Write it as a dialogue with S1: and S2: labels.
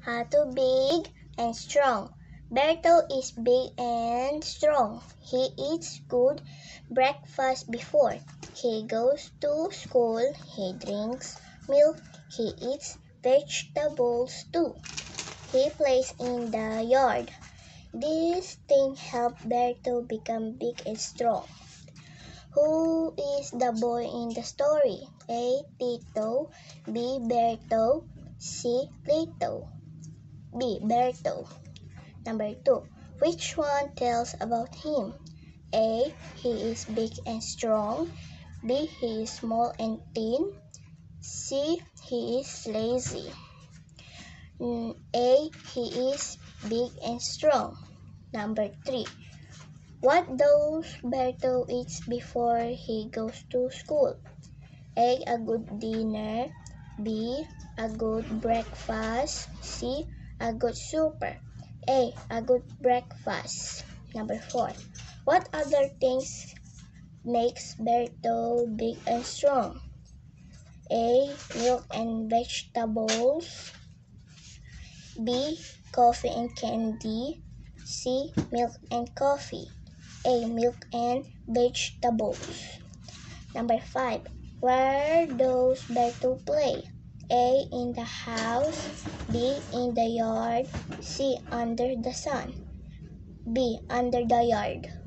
S1: How to big and strong. Berto is big and strong. He eats good breakfast before he goes to school. He drinks milk. He eats vegetables too. He plays in the yard. These things help Berto become big and strong. Who is the boy in the story? A. Tito, B. Berto, C. Lito. B. Berto. Number 2. Which one tells about him? A. He is big and strong. B. He is small and thin. C. He is lazy. A. He is big and strong. Number 3. What does Berto eat before he goes to school? A. A good dinner. B. A good breakfast. C. A good supper. A. A good breakfast. Number 4. What other things makes Berto big and strong? A. Milk and vegetables. B. Coffee and candy. C. Milk and coffee. A. Milk and vegetables. Number 5. Where does Berto play? A. In the house. B. In the yard. C. Under the sun. B. Under the yard.